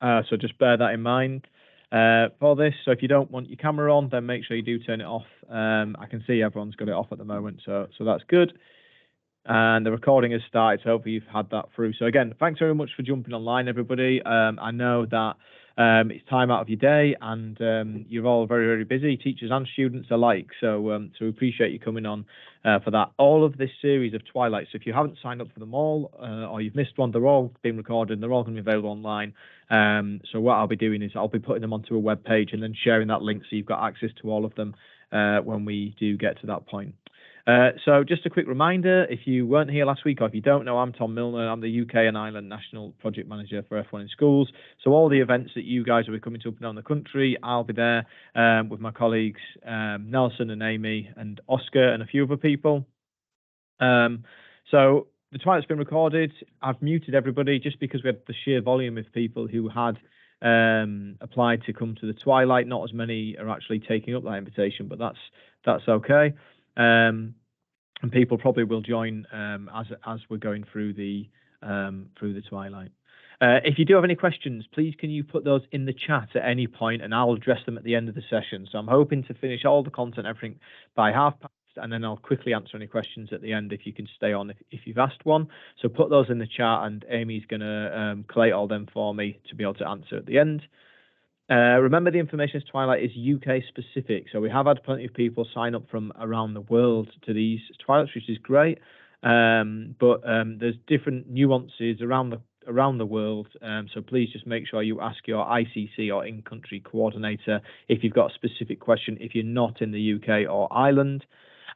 So just bear that in mind for this. So if you don't want your camera on, then make sure you do turn it off. I can see everyone's got it off at the moment, so that's good. And the recording has started, so hopefully you've had that through. So again, thanks very much for jumping online, everybody. I know that it's time out of your day, and you're all very, very busy, teachers and students alike. So we appreciate you coming on for that. All of this series of Twilight. So if you haven't signed up for them all, or you've missed one, they're all being recorded and they're all going to be available online. So what I'll be doing is I'll be putting them onto a web page and then sharing that link so you've got access to all of them when we do get to that point. So just a quick reminder, if you weren't here last week or if you don't know, I'm Tom Milner. I'm the UK and Ireland National Project Manager for F1 in Schools. So all the events that you guys will be coming to up and down the country, I'll be there with my colleagues Nelson and Amy and Oscar and a few other people. So the Twilight's been recorded. I've muted everybody just because we had the sheer volume of people who had applied to come to the Twilight. Not as many are actually taking up that invitation, but that's okay. And people probably will join as we're going through the Twilight. If you do have any questions, please can you put those in the chat at any point, and I'll address them at the end of the session. So I'm hoping to finish all the content, everything by past, and then I'll quickly answer any questions at the end if you can stay on if you've asked one. So put those in the chat, and Amy's going to collate all them for me to be able to answer at the end. Remember, the information is Twilight is UK specific, so we have had plenty of people sign up from around the world to these Twilights, which is great. But there's different nuances around the world, so please just make sure you ask your ICC or in-country coordinator if you've got a specific question if you're not in the UK or Ireland.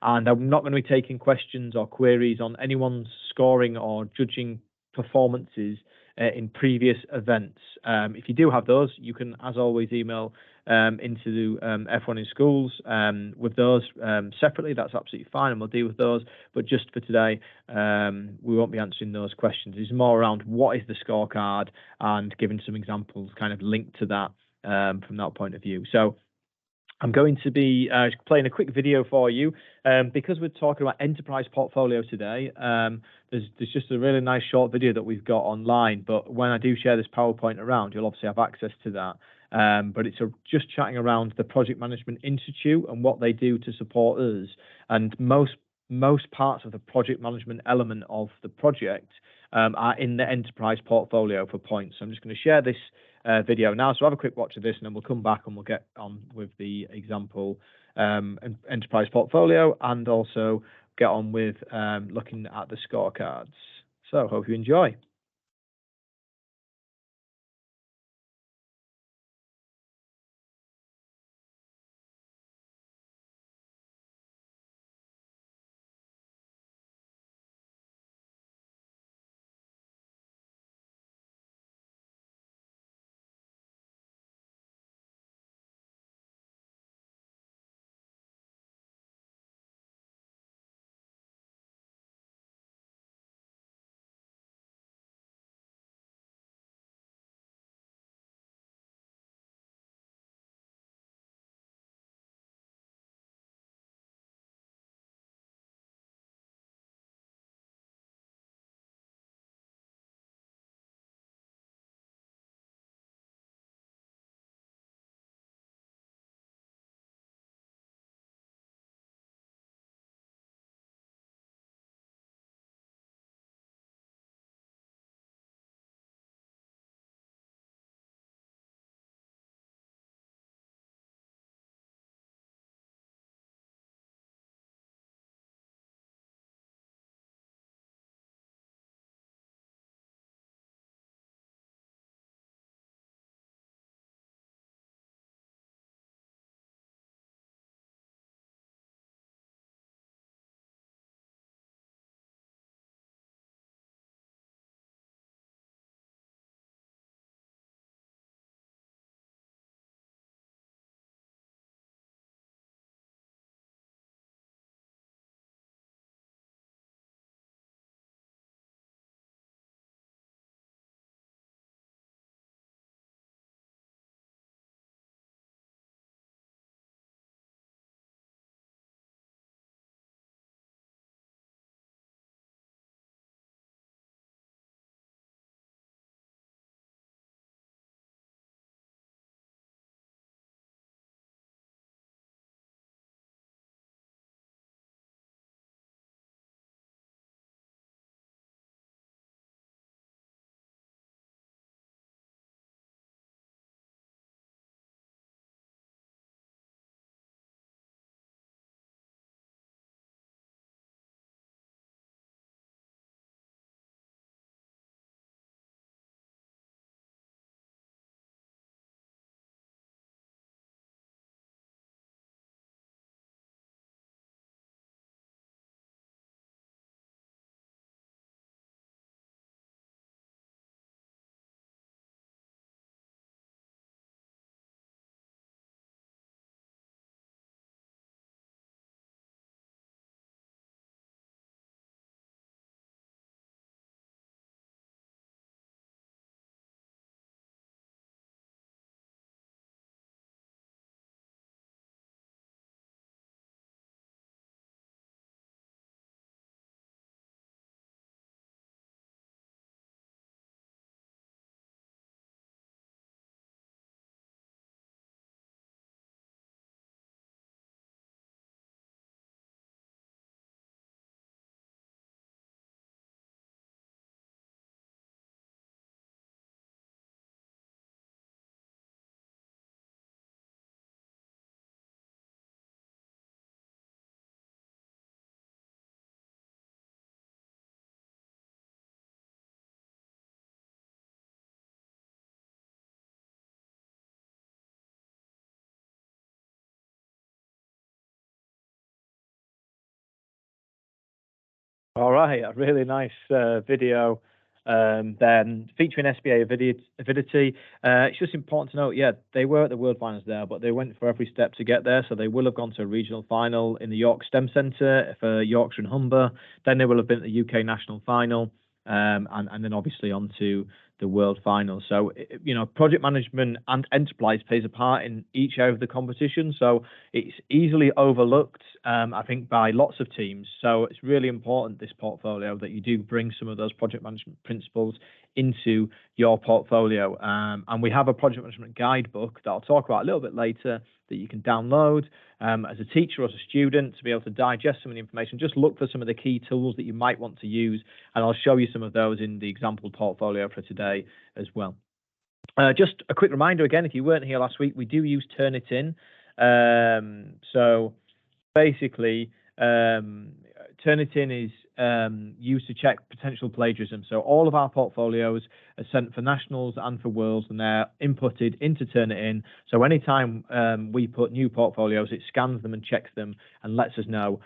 And I'm not going to be taking questions or queries on anyone's scoring or judging performances in previous events. If you do have those, you can, as always, email into F1 in Schools with those separately. That's absolutely fine, and we'll deal with those. But just for today, we won't be answering those questions. It's more around what is the scorecard and giving some examples kind of linked to that from that point of view. So I'm going to be playing a quick video for you because we're talking about enterprise portfolio today. There's just a really nice short video that we've got online, but when I do share this PowerPoint around, you'll obviously have access to that. But it's just chatting around the Project Management Institute and what they do to support us. And most parts of the project management element of the project are in the enterprise portfolio for points. So I'm just going to share this video now. So have a quick watch of this, and then we'll come back and we'll get on with the example enterprise portfolio, and also get on with looking at the scorecards. So hope you enjoy. All right, a really nice video then featuring SBA Avidity. It's just important to note, yeah, they were at the World Finals there, but they went for every step to get there. So they will have gone to a regional final in the York STEM Centre for Yorkshire and Humber. Then they will have been at the UK National Final, and then obviously on to the World Final. So, project management and enterprise plays a part in each area of the competition. So it's easily overlooked, I think, by lots of teams. So it's really important, this portfolio, that you do bring some of those project management principles into your portfolio. And we have a project management guidebook that I'll talk about a little bit later that you can download as a teacher or as a student to be able to digest some of the information. Just look for some of the key tools that you might want to use, and I'll show you some of those in the example portfolio for today as well. Just a quick reminder again, if you weren't here last week, we do use Turnitin. So basically, Turnitin is used to check potential plagiarism. So all of our portfolios are sent for nationals and for worlds, and they're inputted into Turnitin. So anytime we put new portfolios, it scans them and checks them and lets us know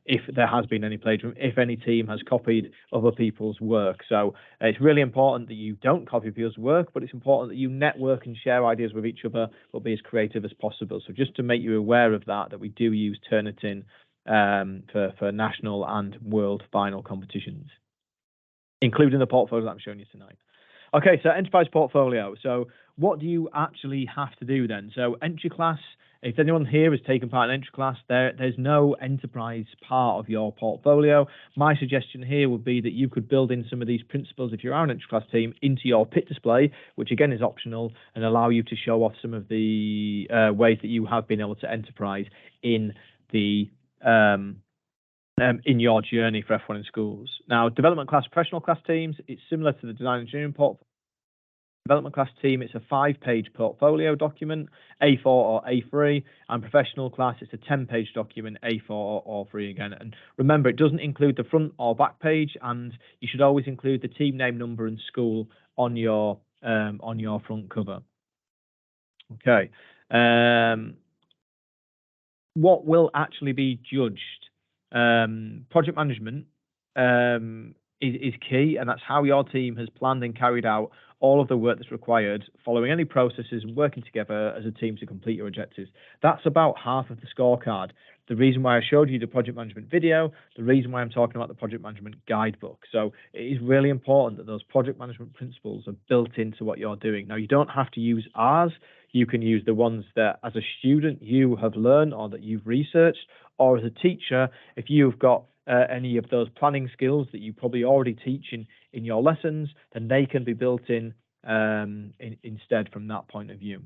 if there has been any plagiarism, if any team has copied other people's work. So it's really important that you don't copy people's work, but it's important that you network and share ideas with each other, but be as creative as possible. So just to make you aware of that we do use Turnitin for national and world final competitions, including the portfolio that I'm showing you tonight. Okay, so enterprise portfolio. So what do you actually have to do then? So entry class, if anyone here has taken part in entry class, there's no enterprise part of your portfolio. My suggestion here would be that you could build in some of these principles, if you're an entry class team, into your pit display, which again is optional, and allow you to show off some of the ways that you have been able to enterprise in the in your journey for F1 in schools. Now, development class, professional class teams, it's similar to the design engineering portfolio. Development class team, it's a 5-page portfolio document, A4 or A3, and professional class, it's a 10-page document, A4 or A3 again. And remember, it doesn't include the front or back page, and you should always include the team name, number, and school on your front cover. Okay. What will actually be judged? Project management is key, and that's how your team has planned and carried out all of the work that's required, following any processes and working together as a team to complete your objectives. That's about half of the scorecard. The reason why I showed you the project management video, the reason why I'm talking about the project management guidebook. So it is really important that those project management principles are built into what you're doing. Now, you don't have to use ours. You can use the ones that as a student you have learned or that you've researched, or as a teacher, if you've got any of those planning skills that you probably already teach in your lessons, then they can be built in instead from that point of view.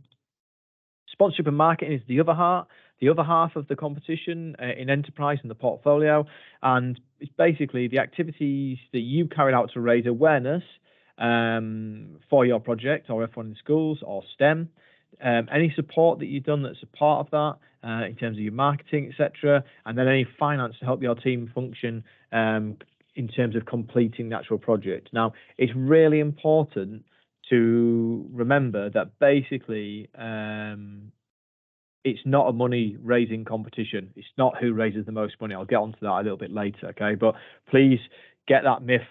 Sponsorship and marketing is the other half of the competition in enterprise and the portfolio, and it's basically the activities that you carried out to raise awareness for your project or F1 in schools or STEM. Any support that you've done that's a part of that in terms of your marketing, etc., and then any finance to help your team function in terms of completing the actual project. Now, it's really important to remember that basically it's not a money raising competition. It's not who raises the most money. I'll get onto that a little bit later, okay? But please get that myth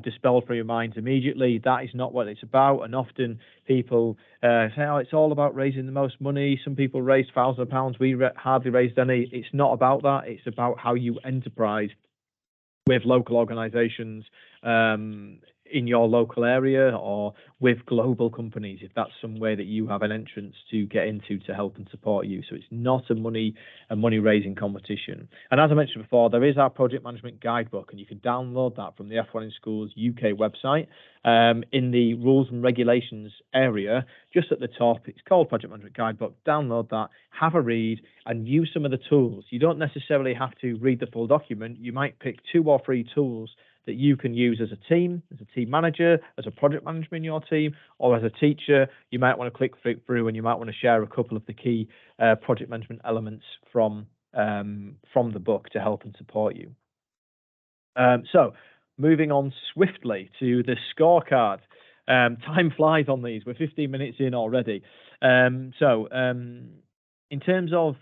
dispelled from your minds immediately. That is not what it's about. And often people say, oh, it's all about raising the most money. Some people raised thousands of pounds. We hardly raised any. It's not about that. It's about how you enterprise with local organizations in your local area or with global companies, if that's some way that you have an entrance to get into to help and support you. So it's not a money raising competition. And as I mentioned before, there is our project management guidebook, and you can download that from the F1 in Schools UK website. In the rules and regulations area, just at the top, it's called Project Management Guidebook. Download that, have a read, and use some of the tools. You don't necessarily have to read the full document. You might pick 2 or 3 tools that you can use as a team manager, as a project manager in your team, or as a teacher. You might want to click through, and you might want to share a couple of the key project management elements from the book to help and support you. So moving on swiftly to the scorecard. Time flies on these. We're 15 minutes in already. In terms of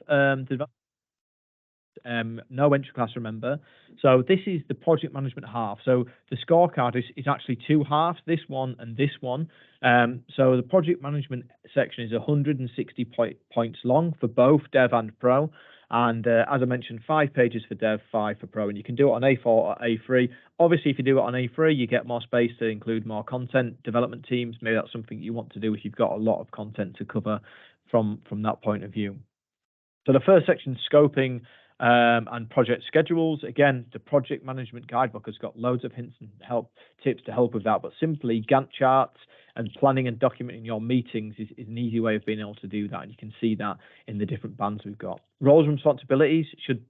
no entry class, remember. So this is the project management half. So the scorecard is actually two halves, this one and this one. So the project management section is 160 points long for both Dev and Pro. And as I mentioned, 5 pages for Dev, 5 for Pro. And you can do it on A4 or A3. Obviously, if you do it on A3, you get more space to include more content, development teams. Maybe that's something you want to do if you've got a lot of content to cover from that point of view. So the first section, scoping and project schedules. Again, the project management guidebook has got loads of hints and tips to help with that. But simply Gantt charts and planning and documenting your meetings is an easy way of being able to do that. And you can see that in the different bands we've got. Roles and responsibilities should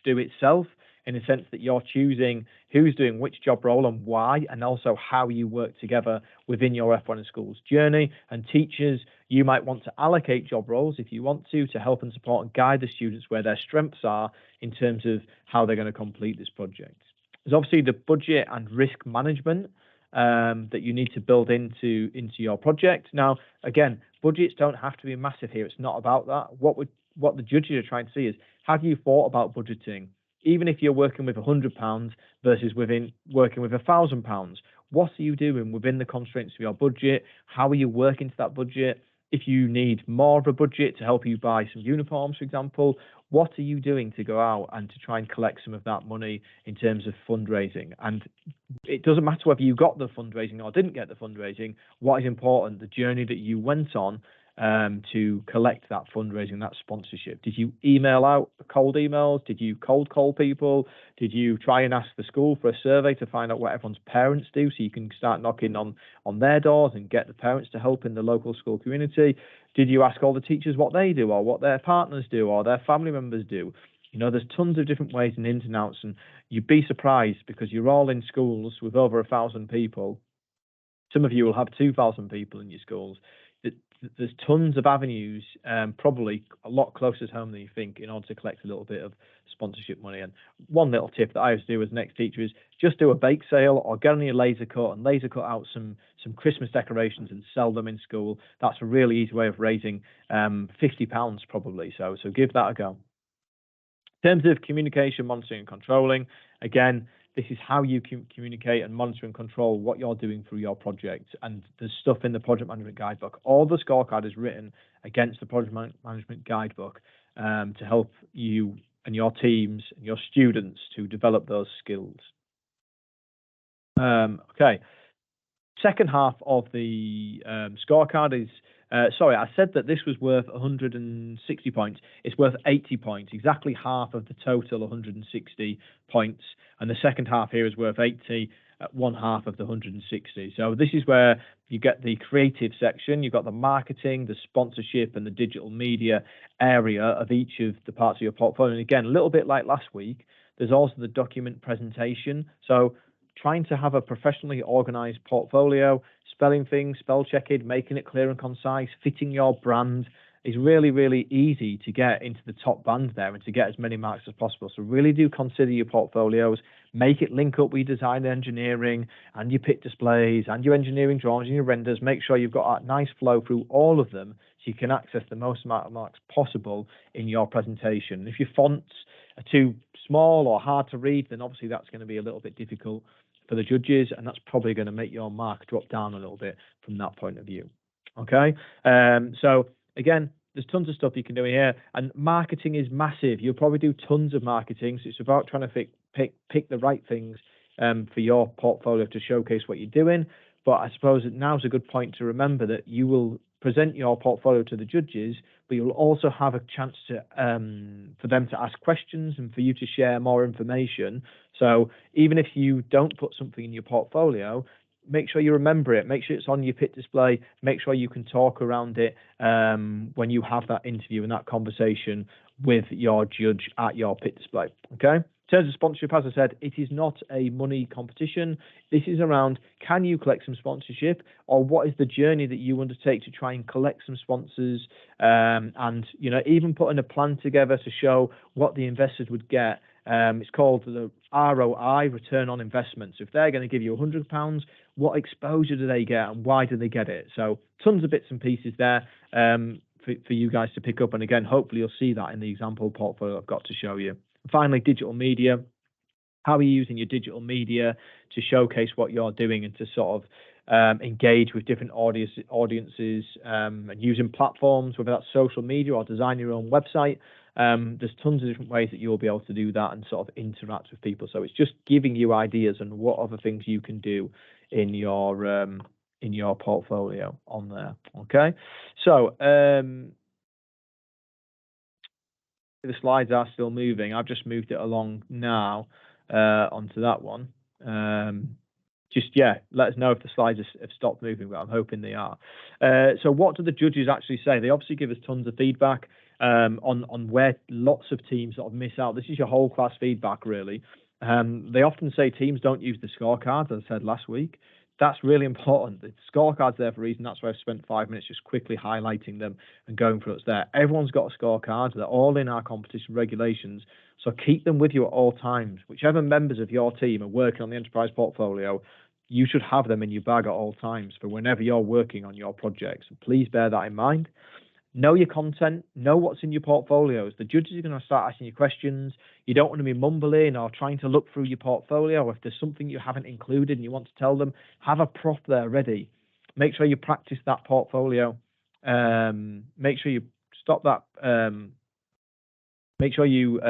do itself, in the sense that you're choosing who's doing which job role and why, and also how you work together within your F1 in Schools journey. And teachers, you might want to allocate job roles if you want to help and support and guide the students where their strengths are in terms of how they're going to complete this project. There's obviously the budget and risk management that you need to build into your project. Now, again, budgets don't have to be massive here. It's not about that. What the judges are trying to see is, have you thought about budgeting? Even if you're working with £100 versus working with £1,000, what are you doing within the constraints of your budget? How are you working to that budget? If you need more of a budget to help you buy some uniforms, for example, what are you doing to go out and to try and collect some of that money in terms of fundraising? And it doesn't matter whether you got the fundraising or didn't get the fundraising. What is important, the journey that you went on to collect that fundraising, that sponsorship. Did you email out cold emails? Did you cold call people? Did you try and ask the school for a survey to find out what everyone's parents do, so you can start knocking on their doors and get the parents to help in the local school community? Did you ask all the teachers what they do, or what their partners do, or their family members do? You know, there's tons of different ways and ins and outs, and you'd be surprised, because you're all in schools with over 1,000 people. Some of you will have 2,000 people in your schools. There's tons of avenues, probably a lot closer to home than you think, in order to collect a little bit of sponsorship money. And one little tip that I always do as an ex-teacher is just do a bake sale, or get on your laser cut and laser cut out some Christmas decorations and sell them in school. That's a really easy way of raising £50 probably. So give that a go. In terms of communication, monitoring and controlling, again, this is how you communicate and monitor and control what you're doing through your project. And there's stuff in the project management guidebook. All the scorecard is written against the project management guidebook to help you and your teams and your students to develop those skills. Okay. Second half of the scorecard is, sorry, I said that this was worth 160 points. It's worth 80 points, exactly half of the total 160 points. And the second half here is worth 80, one half of the 160. So this is where you get the creative section. You've got the marketing, the sponsorship, and the digital media area of each of the parts of your portfolio. And again, a little bit like last week, there's also the document presentation. So trying to have a professionally organized portfolio, spelling things, spell checking, making it clear and concise, fitting your brand is really, really easy to get into the top band there and to get as many marks as possible. So really do consider your portfolios, make it link up with your design engineering and your pit displays and your engineering drawings and your renders. Make sure you've got a nice flow through all of them so you can access the most amount of marks possible in your presentation. If your fonts are too small or hard to read, then obviously that's going to be a little bit difficult for the judges, and that's probably going to make your mark drop down a little bit from that point of view. Okay, so again, there's tons of stuff you can do here, and marketing is massive. You'll probably do tons of marketing, so it's about trying to pick the right things for your portfolio to showcase what you're doing. But I suppose now's a good point to remember that you will present your portfolio to the judges, but you'll also have a chance to for them to ask questions and for you to share more information. So even if you don't put something in your portfolio, make sure you remember it, make sure it's on your pit display, make sure you can talk around it when you have that interview and that conversation with your judge at your pit display. Okay. In terms of sponsorship, as I said, it is not a money competition. This is around, can you collect some sponsorship, or what is the journey that you undertake to try and collect some sponsors, and even putting a plan together to show what the investors would get. It's called the ROI, return on investment. So if they're going to give you £100, what exposure do they get and why do they get it? So tons of bits and pieces there for you guys to pick up. And again, hopefully you'll see that in the example portfolio I've got to show you. Finally, digital media. How are you using your digital media to showcase what you're doing and to sort of engage with different audiences and using platforms, whether that's social media or design your own website. There's tons of different ways that you'll be able to do that and sort of interact with people. So it's just giving you ideas on what other things you can do in your portfolio on there. Okay, so the slides are still moving. I've just moved it along now onto that one. Let us know if the slides have stopped moving, but I'm hoping they are. So what do the judges actually say? They obviously give us tons of feedback on where lots of teams sort of miss out. This is your whole class feedback, really. They often say teams don't use the scorecards, as I said last week. That's really important. The scorecard's there for a reason. That's why I've spent 5 minutes just quickly highlighting them and going through what's there. Everyone's got a scorecard. They're all in our competition regulations. So keep them with you at all times. Whichever members of your team are working on the enterprise portfolio, you should have them in your bag at all times for whenever you're working on your projects. So please bear that in mind. Know your content, know what's in your portfolios. The judges are going to start asking you questions. You don't want to be mumbling or trying to look through your portfolio. If there's something you haven't included and you want to tell them, have a prop there ready. Make sure you practice that portfolio. Make sure you stop that. Make sure you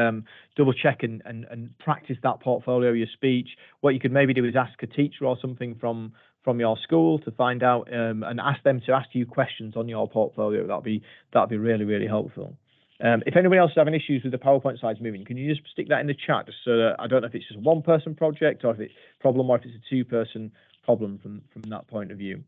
double check and practice that portfolio, your speech. What you could maybe do is ask a teacher or something from your school to find out and ask them to ask you questions on your portfolio. That'd be really, really helpful. If anybody else is having issues with the PowerPoint slides moving, can you just stick that in the chat just so that I don't know if it's just a one-person project or if it's a problem or if it's a two-person problem from that point of view.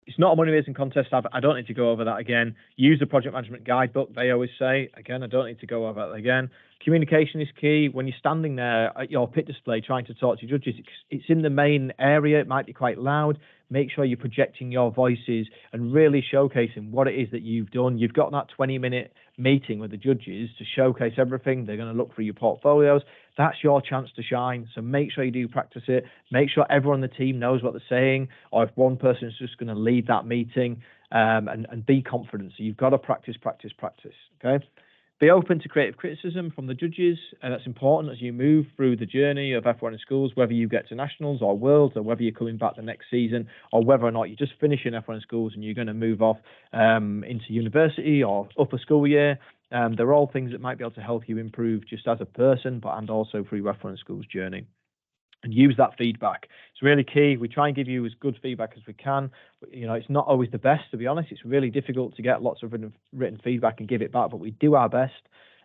It's not a money-raising contest. I don't need to go over that again. Use the project management guidebook, they always say. Again, I don't need to go over that again. Communication is key. When you're standing there at your pit display trying to talk to judges, it's in the main area. It might be quite loud. Make sure you're projecting your voices and really showcasing what it is that you've done. You've got that 20-minute meeting with the judges to showcase everything. They're going to look through your portfolios. That's your chance to shine. So make sure you do practice it. Make sure everyone on the team knows what they're saying, or if one person is just going to lead that meeting, and be confident. So you've got to practice, okay? Be open to creative criticism from the judges, and that's important as you move through the journey of F1 in schools, whether you get to nationals or worlds, or whether you're coming back the next season, or whether or not you're just finishing F1 in schools and you're going to move off into university or upper school year. They're all things that might be able to help you improve just as a person, and also through your F1 in schools journey. And use that feedback. It's really key. We try and give you as good feedback as we can. But, it's not always the best, to be honest. It's really difficult to get lots of written feedback and give it back, but we do our best.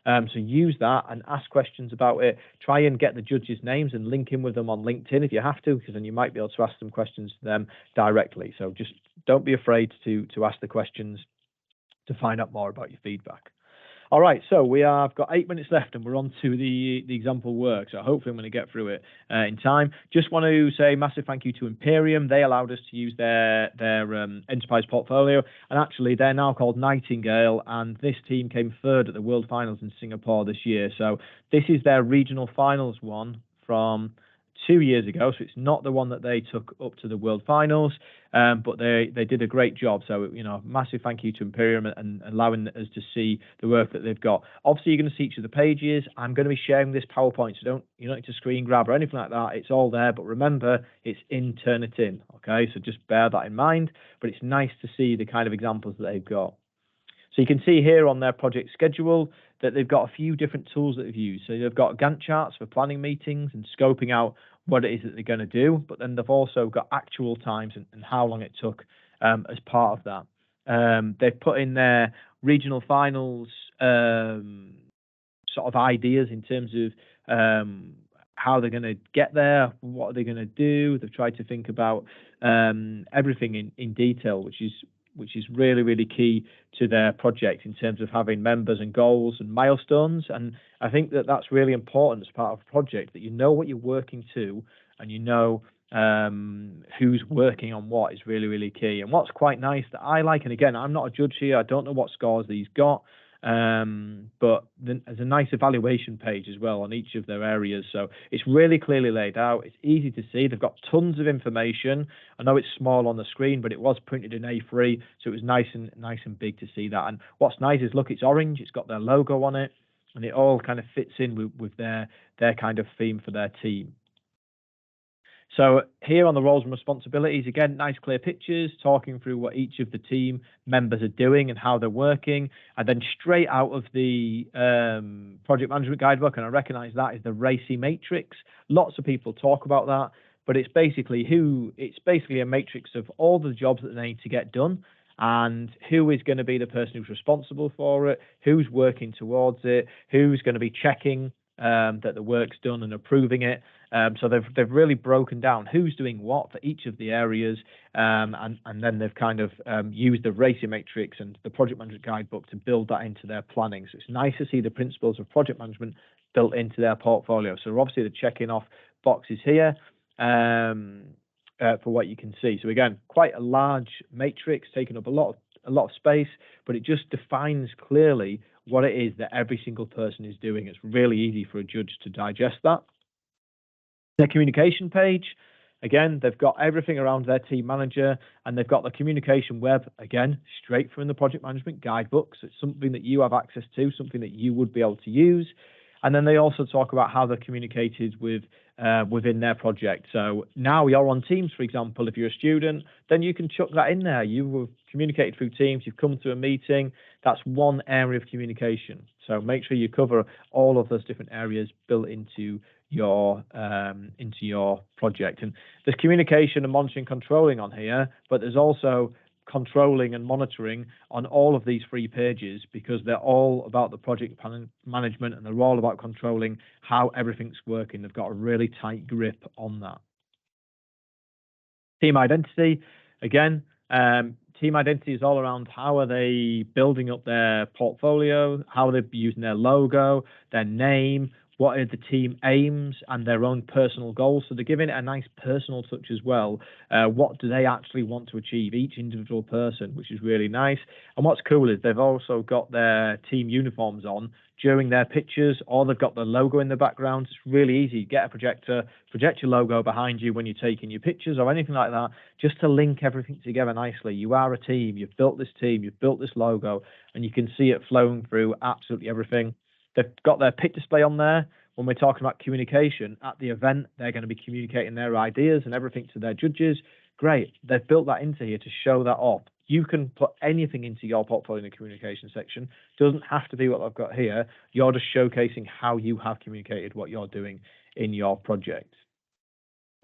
So use that and ask questions about it. Try and get the judges' names and link in with them on LinkedIn if you have to, because then you might be able to ask them questions to them directly. So just don't be afraid to ask the questions to find out more about your feedback. All right, so we have got 8 minutes left and we're on to the example work. So hopefully I'm going to get through it in time. Just want to say massive thank you to Imperium. They allowed us to use their enterprise portfolio, and actually they're now called Nightingale, and this team came third at the World Finals in Singapore this year. So this is their regional finals one from 2 years ago, so it's not the one that they took up to the World Finals, but they did a great job. So massive thank you to Imperium and allowing us to see the work that they've got. Obviously, you're going to see each of the pages. I'm going to be sharing this PowerPoint, so you don't need to screen grab or anything like that. It's all there, but remember, it's in Turnitin. Okay, so just bear that in mind. But it's nice to see the kind of examples that they've got. So you can see here on their project schedule that they've got a few different tools that they've used. So they've got Gantt charts for planning meetings and scoping out what it is that they're going to do, but then they've also got actual times and how long it took as part of that. They've put in their regional finals sort of ideas in terms of how they're going to get there, what are they going to do. They've tried to think about everything in detail, which is really, really key to their project in terms of having members and goals and milestones. And I think that that's really important as part of a project, that you know what you're working to and you know who's working on what is really, really key. And what's quite nice that I like, and again, I'm not a judge here, I don't know what scores these got, But then there's a nice evaluation page as well on each of their areas. So it's really clearly laid out. It's easy to see. They've got tons of information. I know it's small on the screen, but it was printed in A3, so it was nice and big to see that. And what's nice is, look, it's orange. It's got their logo on it, and it all kind of fits in with their kind of theme for their team. So here on the roles and responsibilities, again, nice clear pictures talking through what each of the team members are doing and how they're working. And then straight out of the project management guidebook, and I recognize that, is the RACI matrix. Lots of people talk about that, but it's basically a matrix of all the jobs that they need to get done and who is going to be the person who's responsible for it, who's working towards it, who's going to be checking that the work's done and approving it. So they've really broken down who's doing what for each of the areas, and then they've kind of used the RACI matrix and the project management guidebook to build that into their planning. So it's nice to see the principles of project management built into their portfolio. So obviously they're checking off boxes here for what you can see. So again, quite a large matrix, taking up a lot of space, but it just defines clearly what it is that every single person is doing. It's really easy for a judge to digest that. Their communication page, again, they've got everything around their team manager, and they've got the communication web, again, straight from the project management guidebook. So it's something that you have access to, something that you would be able to use. And then they also talk about how they're communicated with within their project. So now you're on Teams, for example, if you're a student, then you can chuck that in there. You have communicated through Teams, you've come to a meeting. That's one area of communication. So make sure you cover all of those different areas built into your project. And there's communication and monitoring, controlling on here, but there's also controlling and monitoring on all of these 3 pages, because they're all about the project management and they're all about controlling how everything's working. They've got a really tight grip on that. Team identity, again, team identity is all around how are they building up their portfolio, how are they using their logo, their name, what are the team aims and their own personal goals. So they're giving it a nice personal touch as well. What do they actually want to achieve, each individual person, which is really nice. And what's cool is they've also got their team uniforms on during their pictures, or they've got the logo in the background. It's really easy. Get a projector, project your logo behind you when you're taking your pictures or anything like that, just to link everything together nicely. You are a team. You've built this team. You've built this logo, and you can see it flowing through absolutely everything. They've got their pic display on there. When we're talking about communication at the event, they're going to be communicating their ideas and everything to their judges. Great. They've built that into here to show that off. You can put anything into your portfolio in the communication section. Doesn't have to be what I've got here. You're just showcasing how you have communicated what you're doing in your project.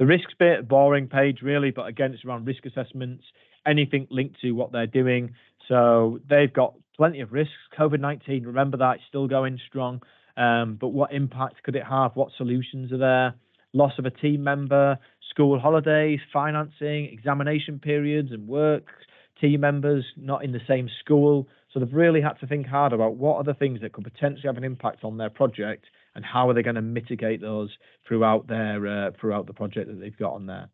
The risks bit, boring page really, but again, it's around risk assessments, anything linked to what they're doing. So they've got plenty of risks. COVID-19, remember that, it's still going strong. But what impact could it have? What solutions are there? Loss of a team member, school holidays, financing, examination periods and work, team members not in the same school. So they've really had to think hard about what are the things that could potentially have an impact on their project and how are they going to mitigate those throughout the project that they've got on there.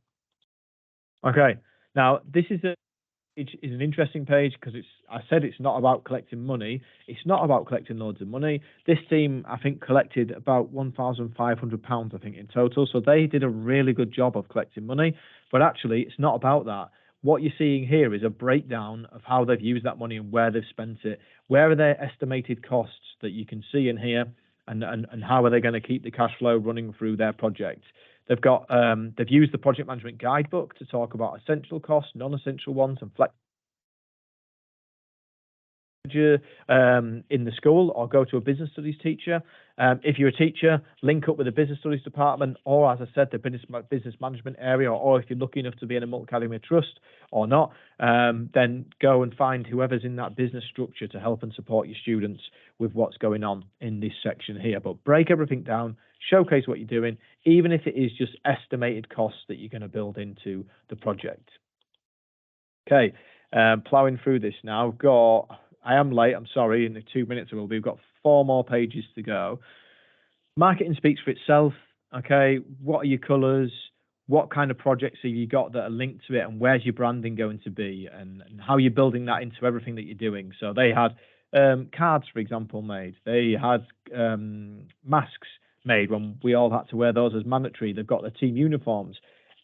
Okay, now this is an interesting page because I said it's not about collecting money. It's not about collecting loads of money. This team, I think, collected about £1,500, I think, in total. So they did a really good job of collecting money. But actually, it's not about that. What you're seeing here is a breakdown of how they've used that money and where they've spent it. Where are their estimated costs that you can see in here, and how are they going to keep the cash flow running through their project? They've used the project management guidebook to talk about essential costs, non-essential ones, and flex in the school, or go to a business studies teacher. If you're a teacher, link up with the business studies department, or as I said, the business management area, or if you're lucky enough to be in a multi-academy trust or not, then go and find whoever's in that business structure to help and support your students with what's going on in this section here. But break everything down, showcase what you're doing, even if it is just estimated costs that you're going to build into the project. Okay, plowing through this now. I am late, I'm sorry, in the 2 minutes we've got 4 more pages to go. Marketing speaks for itself. Okay, what are your colours? What kind of projects have you got that are linked to it, and where's your branding going to be, and how you're building that into everything that you're doing? So they had cards, for example, made. They had masks made when we all had to wear those as mandatory. They've got their team uniforms.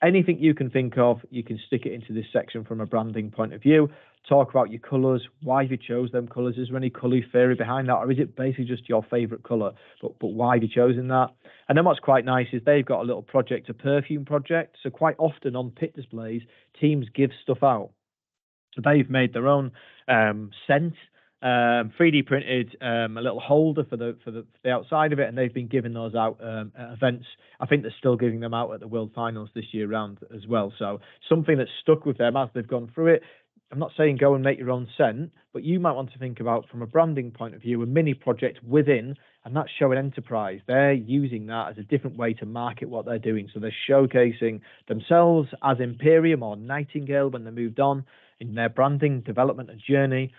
Anything you can think of, you can stick it into this section from a branding point of view. Talk about your colours, why you chose them colours. Is there any colour theory behind that, or is it basically just your favourite colour? But why have you chosen that? And then what's quite nice is they've got a little project, a perfume project. So quite often on pit displays, teams give stuff out. So they've made their own scent, 3D printed a little holder for the outside of it, and they've been giving those out at events. I think they're still giving them out at the World Finals this year round as well. So something that's stuck with them as they've gone through it. I'm not saying go and make your own scent, but you might want to think about, from a branding point of view, a mini project within, and that's showing enterprise. They're using that as a different way to market what they're doing. So they're showcasing themselves as Imperium or Nightingale when they moved on in their branding development and journey,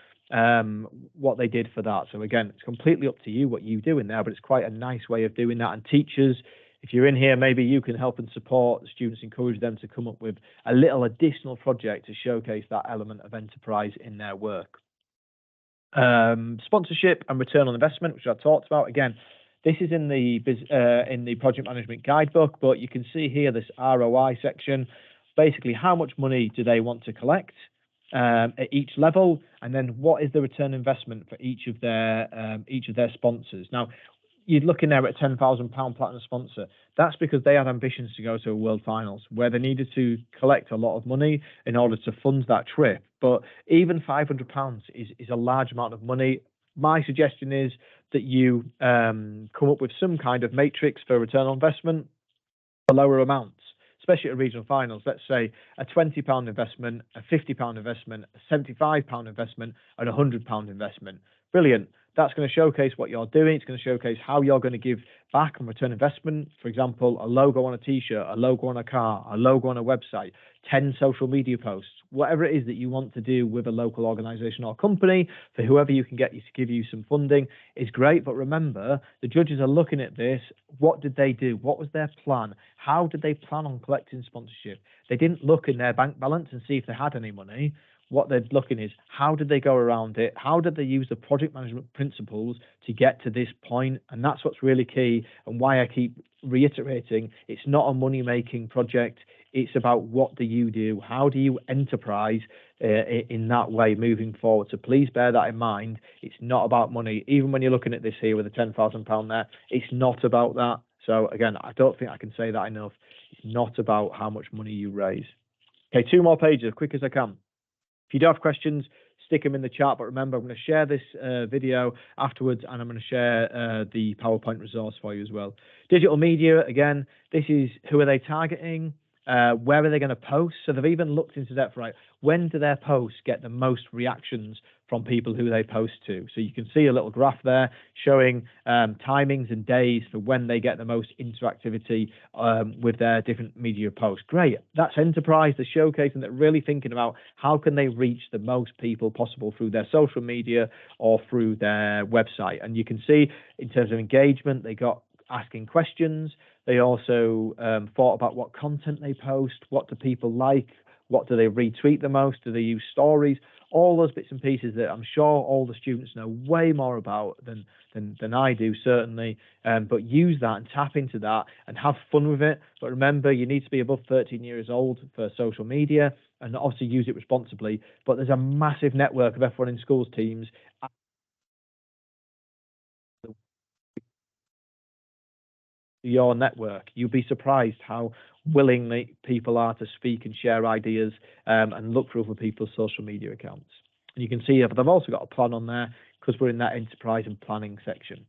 what they did for that. So again, it's completely up to you what you do in there, but it's quite a nice way of doing that. And teachers, if you're in here, maybe you can help and support the students, encourage them to come up with a little additional project to showcase that element of enterprise in their work. Sponsorship and return on investment, which I talked about. Again, this is in the project management guidebook, but you can see here this ROI section. Basically, how much money do they want to collect at each level, and then what is the return investment for each of their sponsors? Now, you're looking there at a £10,000 platinum sponsor. That's because they had ambitions to go to a World Finals where they needed to collect a lot of money in order to fund that trip. But even £500 is a large amount of money. My suggestion is that you come up with some kind of matrix for return on investment for lower amounts, especially at regional finals. Let's say a £20 investment, a £50 investment, a £75 investment, and a £100 investment. Brilliant. That's going to showcase what you're doing. It's going to showcase how you're going to give back on return investment. For example, a logo on a t-shirt, a logo on a car, a logo on a website, 10 social media posts, whatever it is that you want to do with a local organization or company, for whoever you can get you to give you some funding is great. But remember, the judges are looking at this. What did they do? What was their plan? How did they plan on collecting sponsorship? They didn't look in their bank balance and see if they had any money. What they're looking is, how did they go around it? How did they use the project management principles to get to this point? And that's what's really key, and why I keep reiterating, it's not a money-making project. It's about what do you do? How do you enterprise in that way moving forward? So please bear that in mind. It's not about money. Even when you're looking at this here with a £10,000 there, it's not about that. So again, I don't think I can say that enough. It's not about how much money you raise. Okay, 2 more pages, as quick as I can. If you do have questions, stick them in the chat. But remember, I'm going to share this video afterwards, and I'm going to share the PowerPoint resource for you as well. Digital media, again, this is who are they targeting? Where are they going to post? So they've even looked into that, right? When do their posts get the most reactions from people who they post to? So you can see a little graph there showing timings and days for when they get the most interactivity with their different media posts. Great. That's enterprise. They're showcasing, they're really thinking about how can they reach the most people possible through their social media or through their website. And you can see in terms of engagement, they got asking questions. They also thought about what content they post, what do people like, what do they retweet the most, do they use stories, all those bits and pieces that I'm sure all the students know way more about than I do, certainly. But use that and tap into that and have fun with it. But remember, you need to be above 13 years old for social media, and obviously use it responsibly. But there's a massive network of F1 in schools teams. Your network, you'll be surprised how willingly people are to speak and share ideas and look for other people's social media accounts. And you can see they've also got a plan on there because we're in that enterprise and planning section.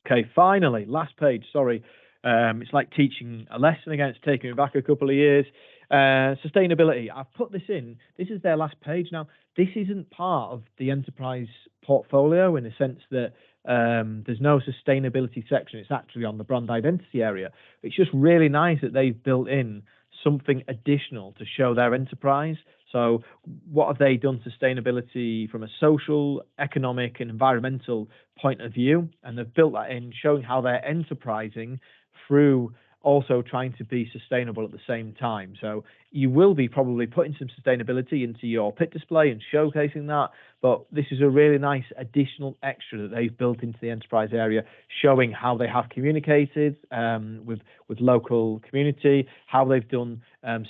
Okay, finally, last page, sorry. It's like teaching a lesson again. It's taking me back a couple of years. Sustainability, I've put this in. This is their last page. Now, this isn't part of the enterprise portfolio in the sense that there's no sustainability section. It's actually on the brand identity area. It's just really nice that they've built in something additional to show their enterprise. So what have they done sustainability from a social, economic, and environmental point of view? And they've built that in, showing how they're enterprising through also trying to be sustainable at the same time. So you will be probably putting some sustainability into your pit display and showcasing that, but this is a really nice additional extra that they've built into the enterprise area, showing how they have communicated with local community, how they've done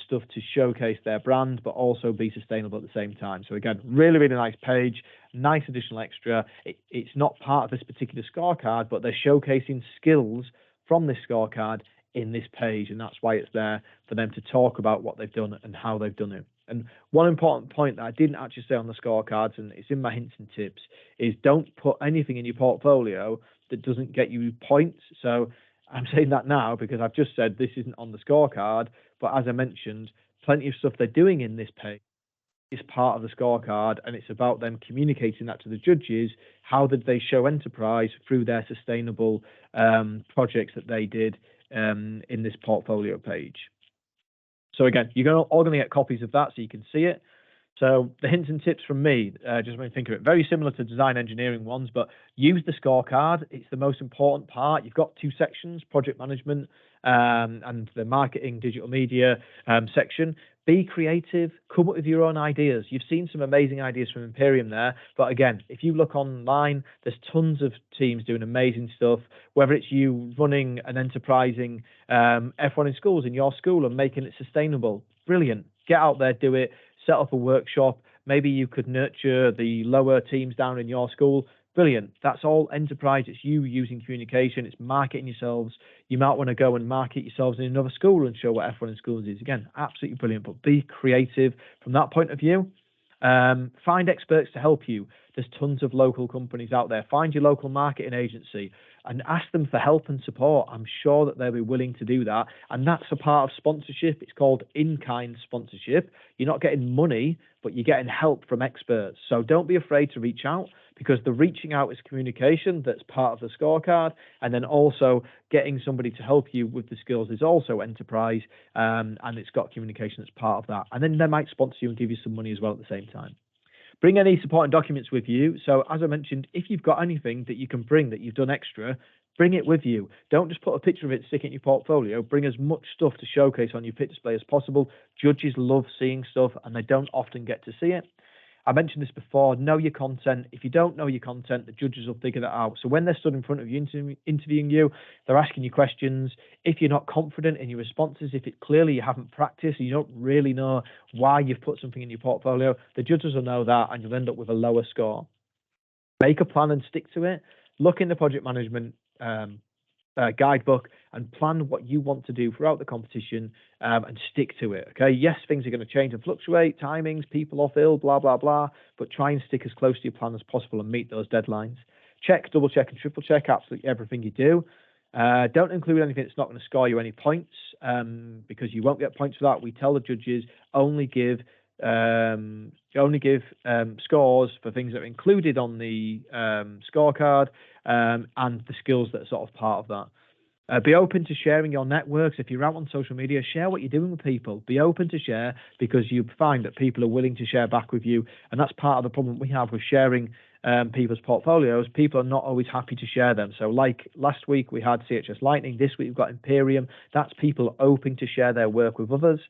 stuff to showcase their brand, but also be sustainable at the same time. So again, really, really nice page, nice additional extra. It's not part of this particular scorecard, but they're showcasing skills from this scorecard in this page, and that's why it's there for them to talk about what they've done and how they've done it. And one important point that I didn't actually say on the scorecards, and it's in my hints and tips, is don't put anything in your portfolio that doesn't get you points. So I'm saying that now because I've just said this isn't on the scorecard, but as I mentioned, plenty of stuff they're doing in this page is part of the scorecard, and it's about them communicating that to the judges. How did they show enterprise through their sustainable projects that they did in this portfolio page? So again, you're all going to get copies of that so you can see it. So the hints and tips from me, just when you think of it, very similar to design engineering ones, but use the scorecard. It's the most important part. You've got two sections, project management and the marketing, digital media section. Be creative, come up with your own ideas. You've seen some amazing ideas from Imperium there, but again, if you look online, there's tons of teams doing amazing stuff, whether it's you running an enterprising F1 in schools in your school and making it sustainable. Brilliant. Get out there, do it. Set up a workshop. Maybe you could nurture the lower teams down in your school. Brilliant. That's all enterprise. It's you using communication. It's marketing yourselves. You might want to go and market yourselves in another school and show what F1 in schools is. Again, absolutely brilliant, but be creative from that point of view. Find experts to help you. There's tons of local companies out there. Find your local marketing agency and ask them for help and support. I'm sure that they'll be willing to do that. And that's a part of sponsorship. It's called in-kind sponsorship. You're not getting money, but you're getting help from experts. So don't be afraid to reach out, because the reaching out is communication that's part of the scorecard. And then also getting somebody to help you with the skills is also enterprise, and it's got communication that's part of that. And then they might sponsor you and give you some money as well at the same time. Bring any supporting documents with you. So as I mentioned, if you've got anything that you can bring that you've done extra, bring it with you. Don't just put a picture of it, stick it in your portfolio. Bring as much stuff to showcase on your pit display as possible. Judges love seeing stuff and they don't often get to see it. I mentioned this before, know your content. If you don't know your content, the judges will figure that out. So when they're stood in front of you interviewing you, they're asking you questions. If you're not confident in your responses, if it clearly you haven't practiced, and you don't really know why you've put something in your portfolio, the judges will know that and you'll end up with a lower score. Make a plan and stick to it. Look in the project management guidebook and plan what you want to do throughout the competition, and stick to it. Okay, yes, things are going to change and fluctuate, timings, people off ill, blah blah blah, but try and stick as close to your plan as possible and meet those deadlines. Check, double check and triple check absolutely everything you do. Don't include anything that's not going to score you any points, because you won't get points for that. We tell the judges only give scores for things that are included on the scorecard, and the skills that are sort of part of that. Be open to sharing your networks. If you're out on social media, share what you're doing with people. Be open to share, because you find that people are willing to share back with you. And that's part of the problem we have with sharing people's portfolios. People are not always happy to share them. So like last week, we had CHS Lightning. This week, we've got Imperium. That's people open to share their work with others,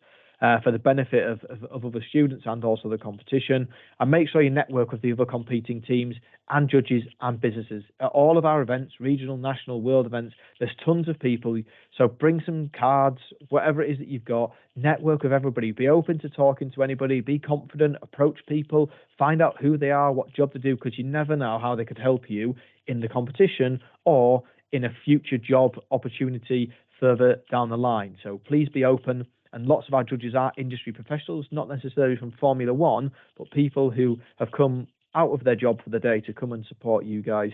for the benefit of other students and also the competition. And make sure you network with the other competing teams and judges and businesses. At all of our events, regional, national, world events, there's tons of people. So bring some cards, whatever it is that you've got, network with everybody. Be open to talking to anybody. Be confident, approach people, find out who they are, what job to do, because you never know how they could help you in the competition or in a future job opportunity further down the line. So please be open. And lots of our judges are industry professionals, not necessarily from Formula One, but people who have come out of their job for the day to come and support you guys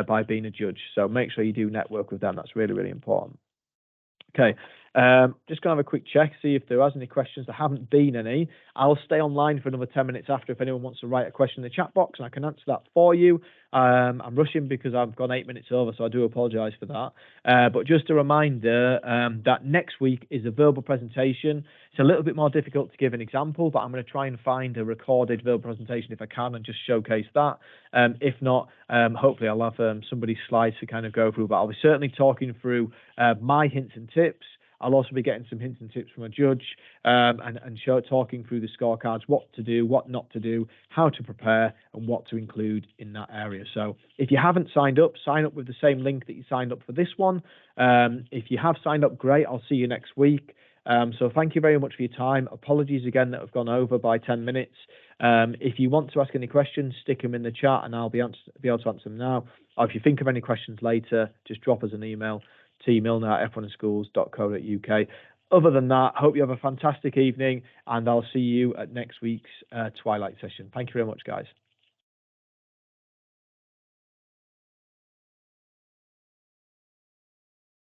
by being a judge. So make sure you do network with them. That's really, really important. Okay, just going to have a quick check, see if there are any questions. There haven't been any. I'll stay online for another 10 minutes after if anyone wants to write a question in the chat box, and I can answer that for you. I'm rushing because I've gone 8 minutes over, so I do apologise for that. But just a reminder that next week is a verbal presentation. It's a little bit more difficult to give an example, but I'm going to try and find a recorded verbal presentation if I can and just showcase that. If not, hopefully I'll have somebody's slides to kind of go through, but I'll be certainly talking through my hints and tips. I'll also be getting some hints and tips from a judge, and talking through the scorecards, what to do, what not to do, how to prepare, and what to include in that area. So if you haven't signed up, sign up with the same link that you signed up for this one. If you have signed up, great. I'll see you next week. So thank you very much for your time. Apologies again that I've gone over by 10 minutes. If you want to ask any questions, stick them in the chat and I'll be able to answer them now. Or if you think of any questions later, just drop us an email, tmilner@f1schools.co.uk. Other than that, hope you have a fantastic evening and I'll see you at next week's Twilight session. Thank you very much, guys.